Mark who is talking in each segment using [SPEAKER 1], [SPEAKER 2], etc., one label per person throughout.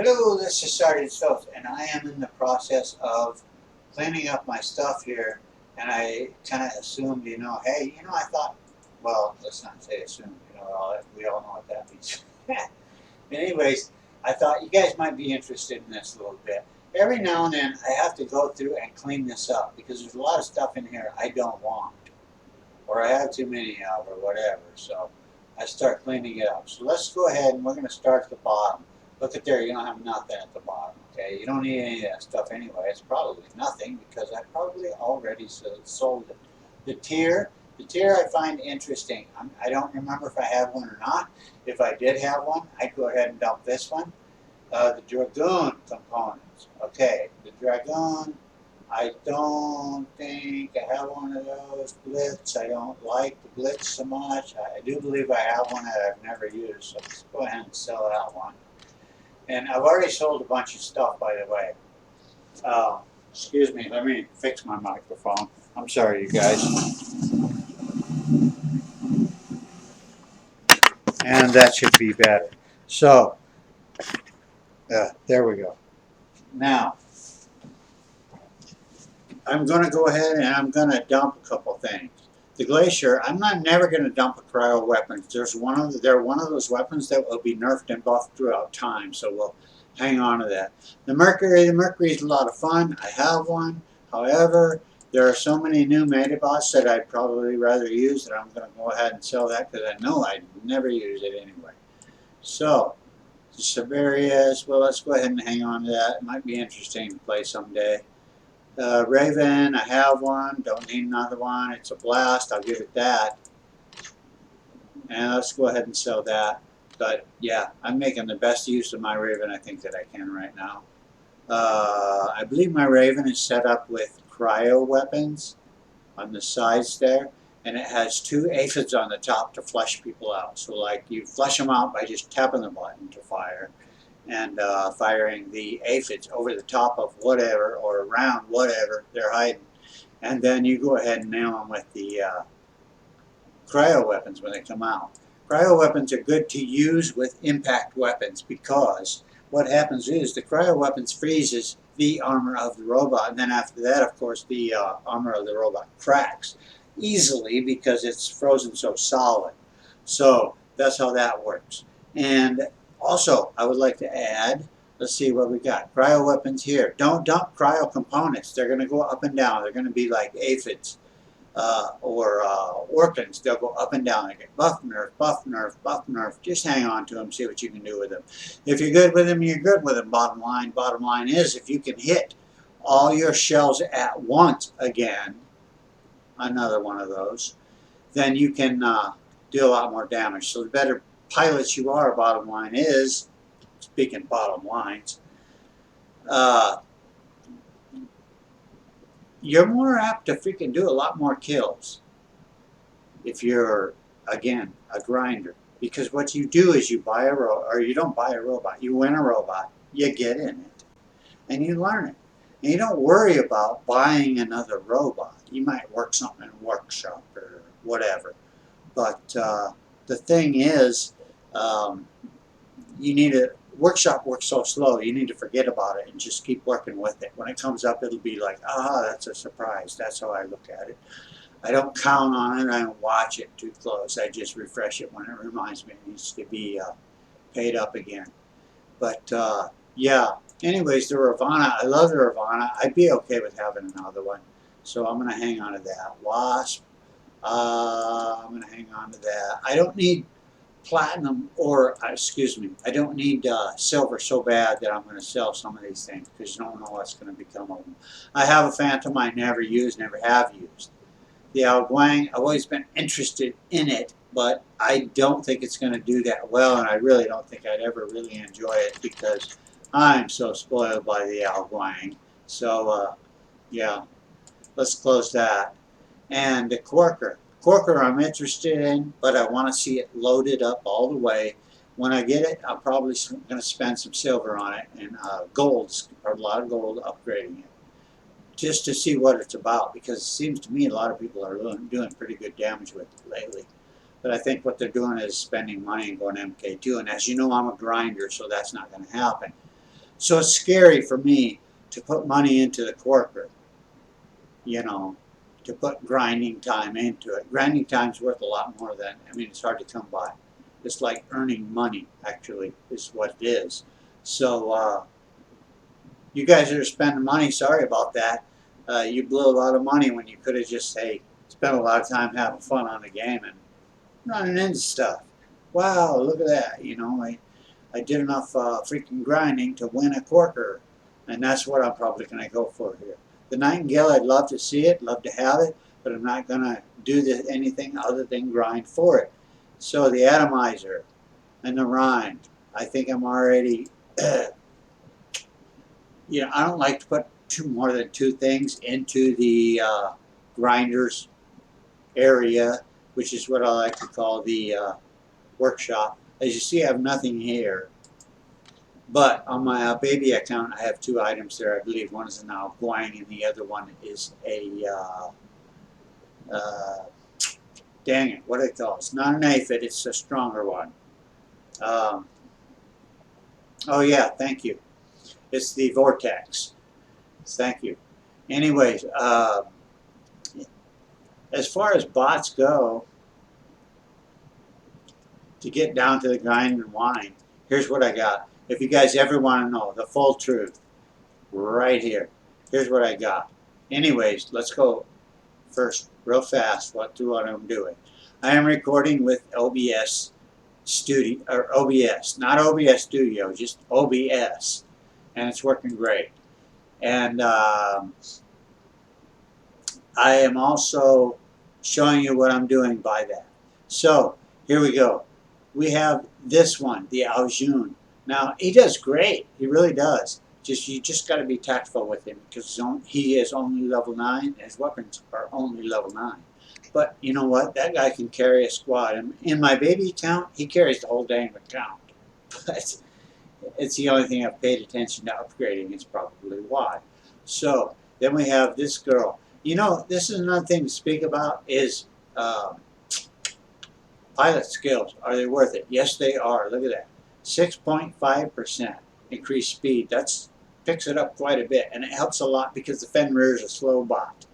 [SPEAKER 1] Hello, this is Sgt.Stotz, and I am in the process of cleaning up my stuff here. And I kind of assumed, hey, I thought, well, let's not say assumed, we all know what that means. But anyways, I thought you guys might be interested in this a little bit. Every now and then, I have to go through and clean this up because there's a lot of stuff in here I don't want, or I have too many of, or whatever. So I start cleaning it up. So let's go ahead and we're going to start at the bottom. Look at there, you don't have nothing at the bottom, okay? You don't need any of that stuff anyway. It's probably nothing because I probably already sold it. The tier I find interesting. I don't remember if I have one or not. If I did have one, I'd go ahead and dump this one. The Dragoon components. Okay, the Dragoon, I don't think I have one of those. Blitz, I don't like the Blitz so much. I do believe I have one that I've never used, so let's go ahead and sell that one. And I've already sold a bunch of stuff, by the way. Excuse me, let me fix my microphone. I'm sorry, you guys. And that should be better. So, there we go. Now, I'm going to go ahead and I'm going to dump a couple things. The Glacier, I'm never going to dump a cryo weapon. They're one of those weapons that will be nerfed and buffed throughout time, so we'll hang on to that. The Mercury is a lot of fun. I have one. However, there are so many new metabots that I'd probably rather use that I'm going to go ahead and sell that because I know I'd never use it anyway. So, the Siberius, well, let's go ahead and hang on to that. It might be interesting to play someday. Raven, I have one. Don't need another one. It's a blast. I'll give it that. And let's go ahead and sell that. But yeah, I'm making the best use of my Raven I think that I can right now. I believe my Raven is set up with cryo weapons on the sides there. And it has 2 aphids on the top to flush people out. So like you flush them out by just tapping the button to fire. And firing the aphids over the top of whatever or around whatever they're hiding. And then you go ahead and nail them with the cryo weapons when they come out. Cryo weapons are good to use with impact weapons because what happens is the cryo weapons freezes the armor of the robot, and then after that, of course, the armor of the robot cracks easily because it's frozen so solid. So that's how that works. And also, I would like to add, let's see what we got. Cryo weapons here. Don't dump cryo components. They're going to go up and down. They're going to be like aphids or orphans. They'll go up and down. They get buff, nerf, buff, nerf, buff, nerf. Just hang on to them. See what you can do with them. If you're good with them, you're good with them. Bottom line is if you can hit all your shells at once again, another one of those, then you can do a lot more damage. So the better pilots you are, bottom line is, speaking bottom lines, you're more apt to freaking do a lot more kills if you're, again, a grinder. Because what you do is you buy a robot, or you don't buy a robot, you win a robot, you get in it, and you learn it. And you don't worry about buying another robot. You might work something in a workshop or whatever. But the thing is, you need to, workshop works so slow, you need to forget about it and just keep working with it. When it comes up, it'll be like, ah, that's a surprise. That's how I look at it. I don't count on it. I don't watch it too close. I just refresh it when it reminds me it needs to be paid up again. But yeah, anyways, the Ravana, I love the Ravana. I'd be okay with having another one. So I'm going to hang on to that. Wasp, I'm going to hang on to that. I don't need platinum, or excuse me, I don't need silver so bad that I'm going to sell some of these things because you don't know what's going to become of them. I have a Phantom I never used, never have used. The Al Guang, I've always been interested in it, but I don't think it's going to do that well, and I really don't think I'd ever really enjoy it because I'm so spoiled by the Al Guang. So, yeah, let's close that. And the Quarker. Quarker I'm interested in, but I want to see it loaded up all the way. When I get it, I'm probably going to spend some silver on it and gold, or a lot of gold upgrading it, just to see what it's about, because it seems to me a lot of people are doing pretty good damage with it lately. But I think what they're doing is spending money and going MK2, and as you know, I'm a grinder, so that's not going to happen. So it's scary for me to put money into the corporate, you know, to put grinding time into it. Grinding time's worth a lot more than, I mean, it's hard to come by. It's like earning money, actually, is what it is. So, you guys that are spending money, sorry about that. You blew a lot of money when you could have just, hey, spent a lot of time having fun on the game and running into stuff. Wow, look at that. You know, I did enough freaking grinding to win a corker. And that's what I'm probably going to go for here. The Nightingale, I'd love to see it, love to have it, but I'm not going to do anything other than grind for it. So the atomizer and the rind, I think I'm already, you know, I don't like to put more than two things into the grinders area, which is what I like to call the workshop. As you see, I have nothing here. But on my baby account, I have two items there. I believe one is an Guang and the other one is a, dang it, what do they call it? It's not an aphid, it's a stronger one. Oh yeah, thank you. It's the Vortex. Thank you. Anyways, as far as bots go, to get down to the grind and wine, here's what I got. If you guys ever want to know the full truth, right here. Here's what I got. Anyways, let's go first real fast through what I'm doing. I am recording with OBS Studio, or OBS, not OBS Studio, just OBS, and it's working great. And I am also showing you what I'm doing by that. So here we go. We have this one, the Aljun. Now he does great. He really does. You just got to be tactful with him because he is only level 9 and his weapons are only level 9. But you know what? That guy can carry a squad. And in my baby account, he carries the whole dang account. But it's the only thing I've paid attention to upgrading. It's probably why. So then we have this girl. You know, this is another thing to speak about is pilot skills. Are they worth it? Yes, they are. Look at that. 6.5% increased speed. That's picks it up quite a bit, and it helps a lot because the Fenrir is a slow bot.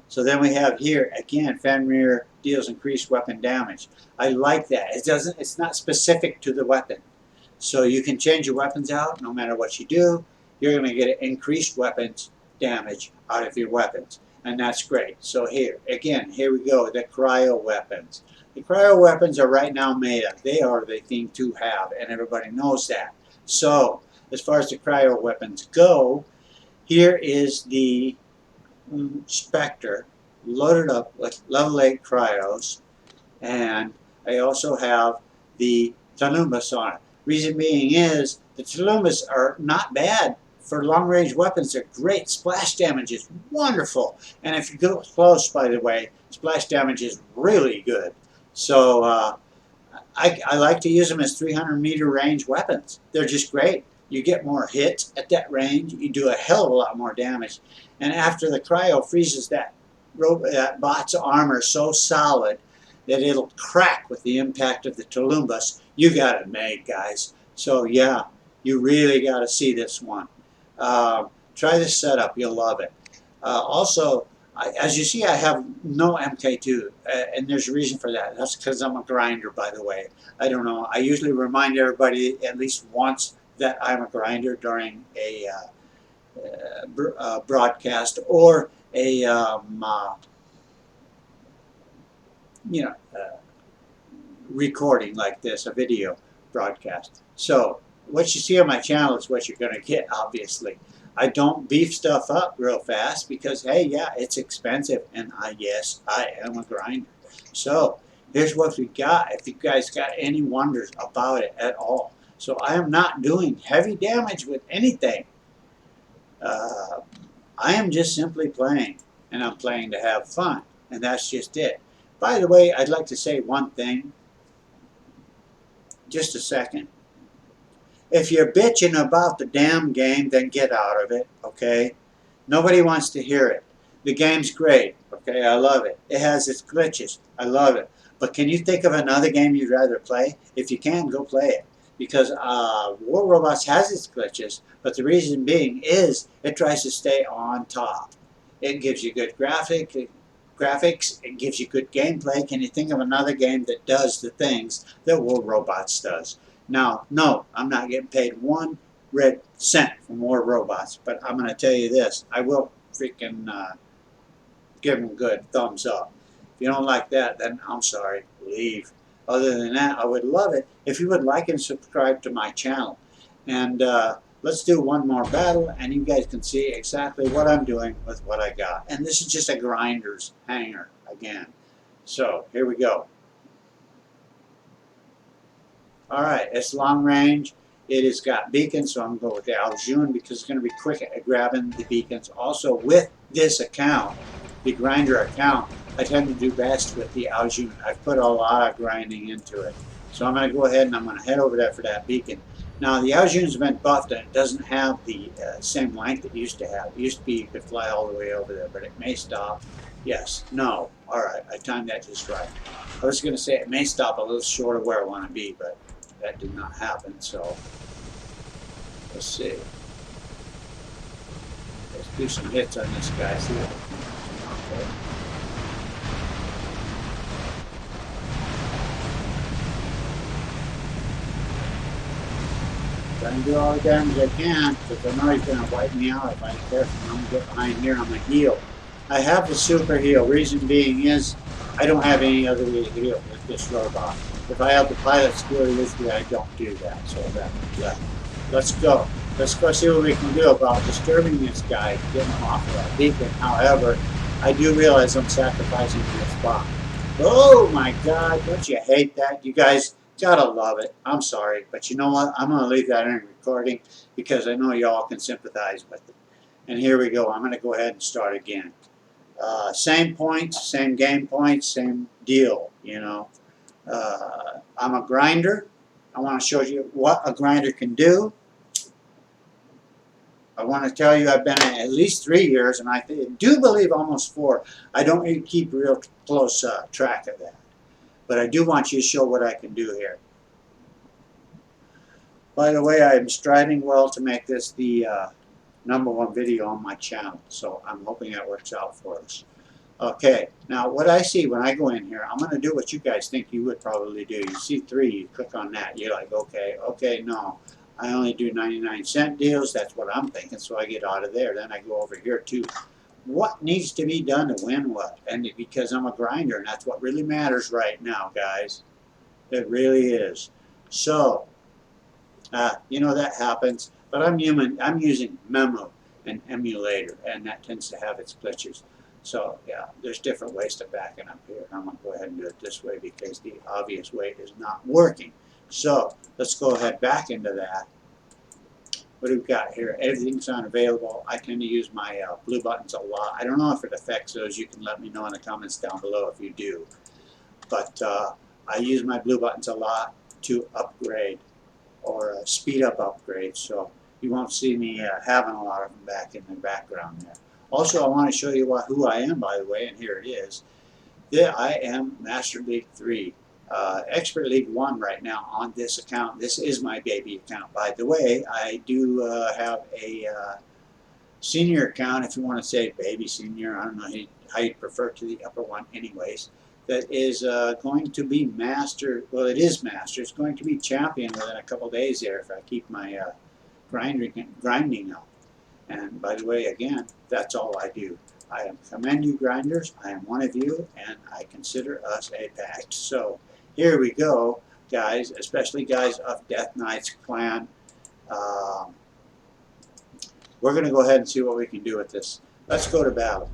[SPEAKER 1] So then we have here again, Fenrir deals increased weapon damage. I like that. It's not specific to the weapon, so you can change your weapons out no matter what you do. You're going to get increased weapons damage out of your weapons, and that's great. So here again, here we go. The cryo weapons. The cryo weapons are right now meta. They are the thing to have, and everybody knows that. So as far as the cryo weapons go, here is the Spectre loaded up with level 8 cryos, and I also have the Tulumbas on it. Reason being is the Tulumbas are not bad for long-range weapons. They're great. Splash damage is wonderful, and if you go close, by the way, splash damage is really good. So I like to use them as 300-meter range weapons. They're just great. You get more hits at that range. You do a hell of a lot more damage. And after the cryo freezes that bot's armor so solid that it'll crack with the impact of the Tulumbas, you got it made, guys. So yeah, you really got to see this one. Try this setup. You'll love it. Also, as you see, I have no MK2, and there's a reason for that. That's because I'm a grinder, by the way. I don't know. I usually remind everybody at least once that I'm a grinder during a broadcast or a recording like this, a video broadcast. So what you see on my channel is what you're going to get, obviously. I don't beef stuff up real fast because, hey, yeah, it's expensive, and yes, I am a grinder. So here's what we got, if you guys got any wonders about it at all. So I am not doing heavy damage with anything. I am just simply playing, and I'm playing to have fun, and that's just it. By the way, I'd like to say one thing. Just a second. If you're bitching about the damn game, then get out of it, okay? Nobody wants to hear it. The game's great, okay? I love it. It has its glitches. I love it. But can you think of another game you'd rather play? If you can, go play it. because War Robots has its glitches, but the reason being is it tries to stay on top. It gives you good graphics, it gives you good gameplay. Can you think of another game that does the things that War Robots does? Now, no, I'm not getting paid 1 red cent for War Robots, but I'm going to tell you this. I will freaking give them a good thumbs up. If you don't like that, then I'm sorry, leave. Other than that, I would love it if you would like and subscribe to my channel. And let's do one more battle, and you guys can see exactly what I'm doing with what I got. And this is just a grinder's hanger again. So here we go. All right, it's long range. It has got beacons, so I'm going to go with the Aljun because it's going to be quick at grabbing the beacons. Also, with this account, the grinder account, I tend to do best with the Aljun. I've put a lot of grinding into it. So I'm going to go ahead and I'm going to head over there for that beacon. Now, the Aljun's been buffed and it doesn't have the same length it used to have. It used to be you could fly all the way over there, but it may stop. Yes, no. All right, I timed that just right. I was going to say it may stop a little short of where I want to be, but that did not happen, so let's see. Let's do some hits on this guy. See what okay. Trying to do all the damage I can, because I know he's going to wipe me out if I ain't careful. I'm going to get behind here on my heal. I have the super heal. Reason being is I don't have any other way to heal with this robot. If I have the pilot skill with me, I don't do that. So let's go. Let's go see what we can do about disturbing this guy, getting him off of that beacon. However, I do realize I'm sacrificing this bomb. Oh my God, don't you hate that? You guys gotta love it. I'm sorry, but you know what? I'm gonna leave that in recording because I know y'all can sympathize with it. And here we go. I'm gonna go ahead and start again. Same points, same game points, same deal, you know. I'm a grinder. I want to show you what a grinder can do. I want to tell you I've been at least 3 years, and I do believe almost 4. I don't really keep real close track of that. But I do want you to show what I can do here. By the way, I'm striving well to make this the #1 video on my channel, so I'm hoping that works out for us. Okay, now what I see when I go in here, I'm going to do what you guys think you would probably do. You see 3, you click on that, you're like, okay, no. I only do 99-cent deals, that's what I'm thinking, so I get out of there. Then I go over here to what needs to be done to win what. And because I'm a grinder, and that's what really matters right now, guys. It really is. So, you know that happens, but I'm using Memo and Emulator, and that tends to have its glitches. So yeah, there's different ways to back it up here. I'm going to go ahead and do it this way because the obvious way is not working. So let's go ahead back into that. What do we got here? Everything's unavailable. I tend to use my blue buttons a lot. I don't know if it affects those. You can let me know in the comments down below if you do. But I use my blue buttons a lot to upgrade or speed up upgrades. So you won't see me having a lot of them back in the background there. Also, I want to show you who I am, by the way, and here it is. I am Master League 3, Expert League 1 right now on this account. This is my baby account, by the way. I do have a senior account, if you want to say baby senior. I don't know how you prefer to the upper one anyways. That is going to be Master. Well, it is Master. It's going to be Champion within a couple days there if I keep my grinding up. And by the way, again, that's all I do. I commend you grinders. I am one of you, and I consider us a pact. So here we go, guys, especially guys of Death Knight's clan. We're going to go ahead and see what we can do with this. Let's go to battle.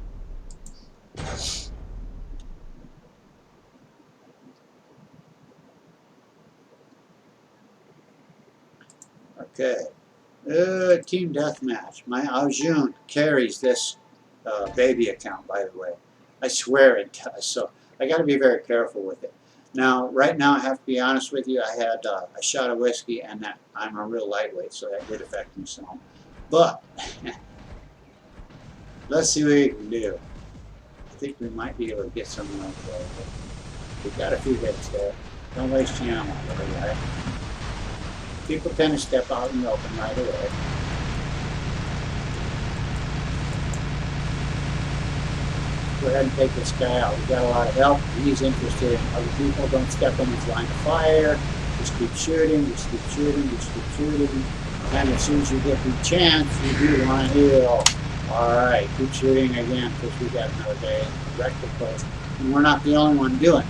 [SPEAKER 1] Okay. Team Deathmatch. My Aljun carries this baby account, by the way. I swear it does. So I got to be very careful with it. Now, right now, I have to be honest with you. I had a shot of whiskey, and that I'm a real lightweight, so that did affect me some. But let's see what we can do. I think we might be able to get someone up there. We've got a few hits there. Don't waste your ammo, right? People tend to step out in the open right away. Go ahead and take this guy out. We got a lot of help. He's interested in other people. Don't step in his line of fire. Just keep shooting, just keep shooting, just keep shooting. And as soon as you get the chance, you do want to heal. Alright, keep shooting again because we got another day directly close. And we're not the only one doing it.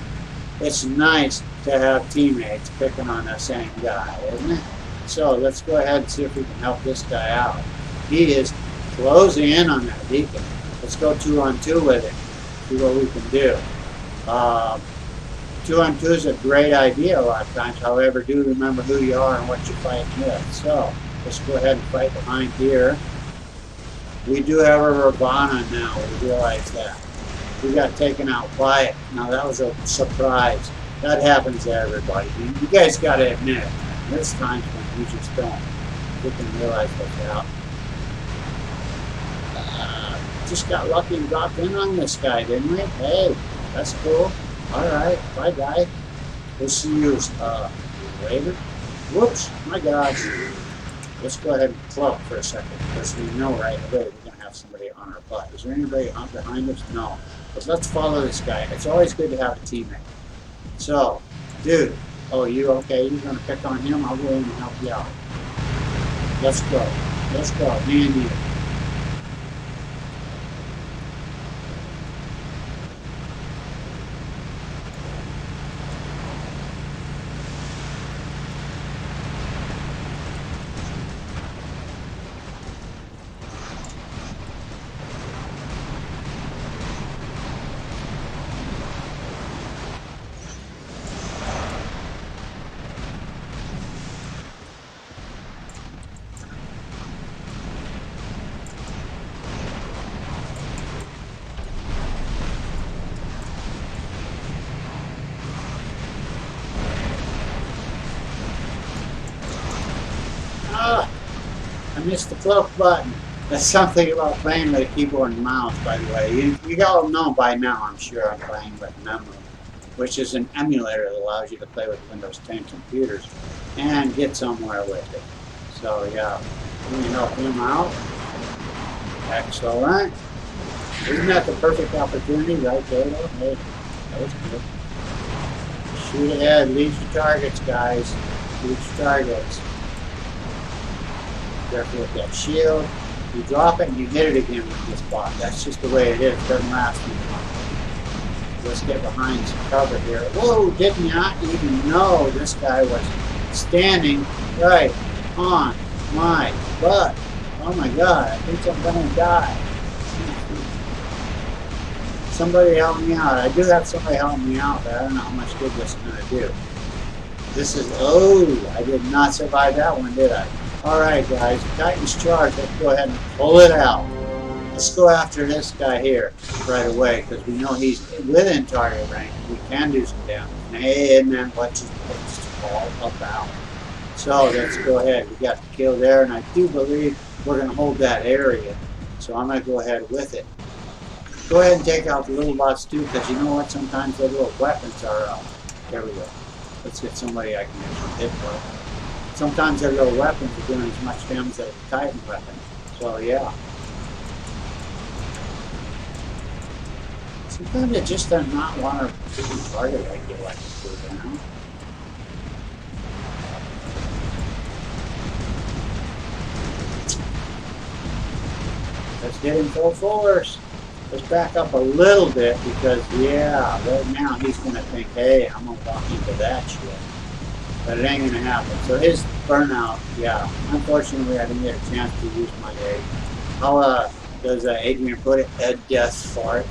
[SPEAKER 1] It's nice to have teammates picking on the same guy, isn't it? So let's go ahead and see if we can help this guy out. He is closing in on that beacon. Let's go 2-on-2 with him. See what we can do. 2-on-2 is a great idea a lot of times. However, do remember who you are and what you're fighting with. So let's go ahead and fight behind here. We do have a Ravana now. We realize that. We got taken out by it. Now that was a surprise. That happens to everybody. You guys got to admit it. There's times when you just don't. You can realize what's out. Just got lucky and dropped in on this guy, didn't we? Hey, that's cool. Alright, bye guy. We'll see you later. Whoops, my gosh. Let's go ahead and club for a second, because we know right away we're going to have somebody on our butt. Is there anybody behind us? No. But let's follow this guy. It's always good to have a teammate. So, dude. Oh, you okay? You're going to pick on him? I'll go in and help you out. Let's go. Let's go. Me and you. I missed the cloak button. That's something about playing with a keyboard and mouse, by the way. You all know by now, I'm sure, I'm playing with Memo, which is an emulator that allows you to play with Windows 10 computers and get somewhere with it. So, yeah, let me help him out. Excellent. Isn't that the perfect opportunity right there, though? Hey, that was good. Shoot ahead. Lead your targets, guys. Lead your targets. Careful with that shield. You drop it and you hit it again with this bot. That's just the way it is. It doesn't last too long. Let's get behind some cover here. Whoa, did not even know this guy was standing right on my butt. Oh my god, I think I'm gonna die. Somebody help me out. I do have somebody helping me out, but I don't know how much good this is gonna do. This is, oh, I did not survive that one, did I? Alright guys, Titan's charge, let's go ahead and pull it out. Let's go after this guy here right away, because we know he's within target range. We can do some damage. And then what's all about. So let's go ahead. We got the kill there, and I do believe we're going to hold that area. So I'm going to go ahead with it. Go ahead and take out the little bots too, because you know what? Sometimes the little weapons are there we go. Let's get somebody I can actually hit for. Sometimes their little weapons are doing as much damage as a Titan weapon. So yeah. Sometimes it just does not want to be target like you like to do, you know? Let's get him full force. Let's back up a little bit because, yeah, right now he's going to think, hey, I'm going to walk into that shit. But it ain't going to happen. So his burnout, yeah, unfortunately I didn't get a chance to use my aid. How does Adrian put it? A death fart.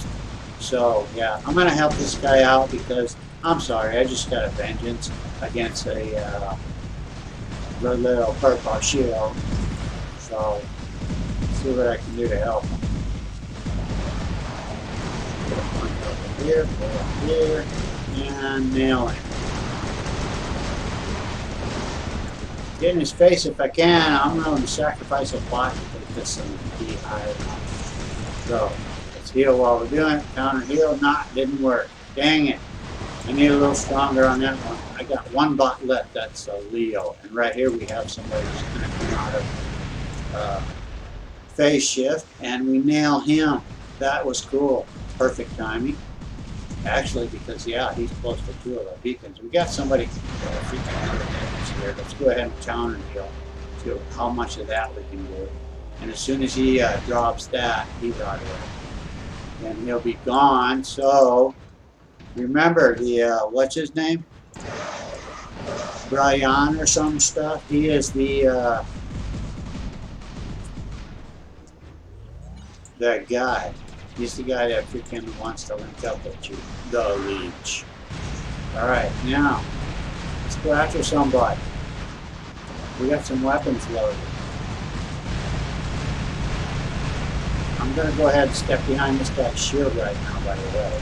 [SPEAKER 1] So, yeah, I'm going to help this guy out because, I'm sorry, I just got a vengeance against a little purple shield. So, let's see what I can do to help him. Here, here, and nail him. Get in his face if I can. I'm going to sacrifice a bot to put this thing to be higher. So, let's heal while we're doing it. Counter heal, not, didn't work. Dang it. I need a little stronger on that one. I got one bot left. That's a Leo. And right here we have somebody who's going to come out of phase shift, and we nail him. That was cool. Perfect timing. Actually, because yeah, he's close to two of our beacons. We got somebody freaking here. Let's go ahead and counter deal. See how much of that we can do. And as soon as he drops that, he's out of there. And he'll be gone. So remember the what's his name? Brian or some stuff. He is the that guy. He's the guy that freaking wants to link up with you. The leech. Alright, now let's go after somebody. We got some weapons loaded. I'm gonna go ahead and step behind this guy's shield right now, by the way.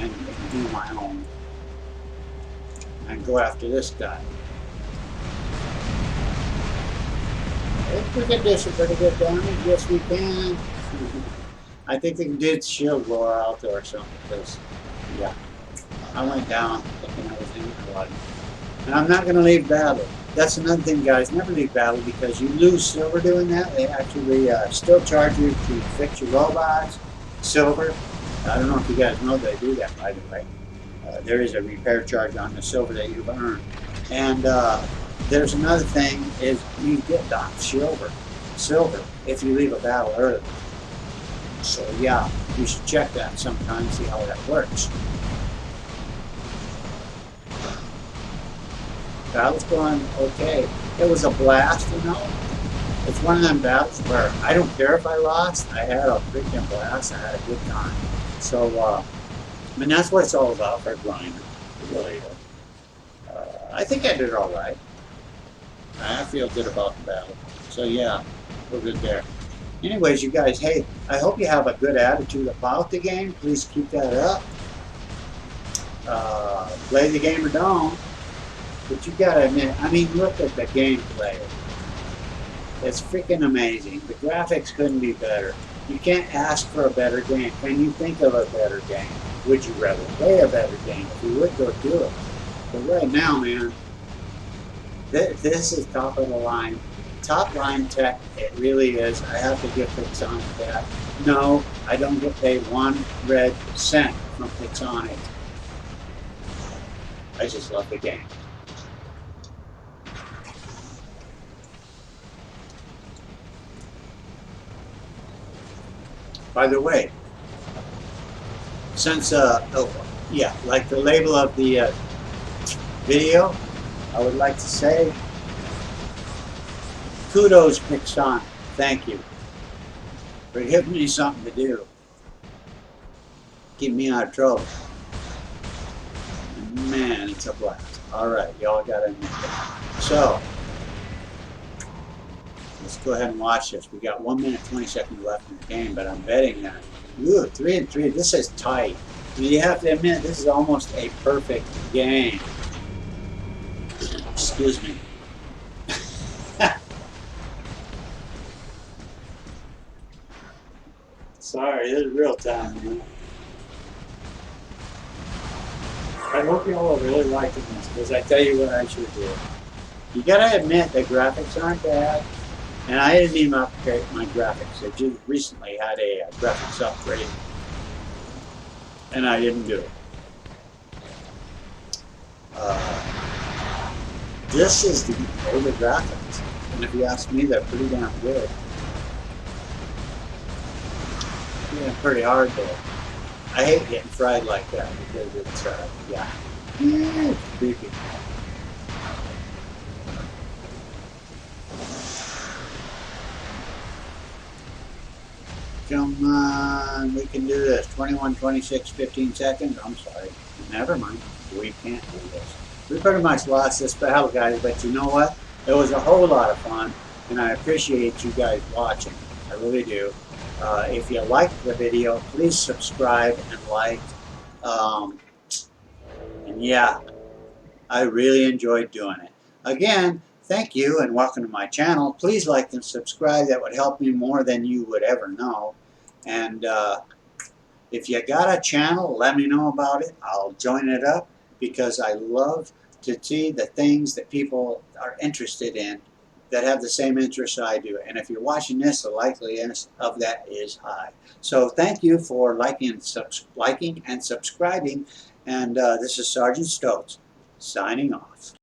[SPEAKER 1] And do my own. And go after this guy. If we can do some pretty good damage, yes we can. I think they did shield blower out there or something, because, yeah, I went down thinking I was in blood. And I'm not going to leave battle. That's another thing, guys. Never leave battle, because you lose silver doing that. They actually still charge you to fix your robots. Silver. I don't know if you guys know they do that, by the way. There is a repair charge on the silver that you've earned. And there's another thing, is you get docked silver if you leave a battle early. So yeah, you should check that sometime and see how that works. Battle's going okay. It was a blast, you know. It's one of them battles where I don't care if I lost. I had a freaking blast. I had a good time. So, I mean, that's what it's all about for grinding. Really. I think I did all right. I feel good about the battle. So yeah, we're good there. Anyways, you guys, hey, I hope you have a good attitude about the game. Please keep that up. Play the game or don't. But you gotta admit, I mean, look at the gameplay. It's freaking amazing. The graphics couldn't be better. You can't ask for a better game. Can you think of a better game? Would you rather play a better game? If you would, go do it. But right now, man, this is top of the line. Top line tech, it really is. I have to give Pixonic that. No, I don't get paid 1 red cent from Pixonic. I just love the game. By the way, since like the label of the video, I would like to say, kudos, Pixonic. Thank you for giving me something to do. Keep me out of trouble. Man, it's a blast. Alright, y'all gotta admit that. So, let's go ahead and watch this. We got 1 minute 20 seconds left in the game, but I'm betting that. Ooh, 3-3. This is tight. You have to admit, this is almost a perfect game. Excuse me. Sorry, this is real time, man. I hope you all are really liking this, because I tell you what I should do. You gotta admit the graphics aren't bad, and I didn't even upgrade my graphics. I just recently had a graphics upgrade, and I didn't do it. This is the older graphics, and if you ask me, they're pretty damn good. Yeah, pretty hard though. I hate getting fried like that because it's, yeah, it's creepy. Come on, we can do this. 21, 26, 15 seconds. I'm sorry. Never mind. We can't do this. We pretty much lost this battle, guys, but you know what? It was a whole lot of fun, and I appreciate you guys watching. I really do. If you liked the video, please subscribe and like. And yeah, I really enjoyed doing it. Again, thank you and welcome to my channel. Please like and subscribe. That would help me more than you would ever know. And If you got a channel, let me know about it. I'll join it up because I love to see the things that people are interested in that have the same interests I do. And if you're watching this, the likeliness of that is high. So thank you for liking and subscribing. And this is Sergeant Stotz signing off.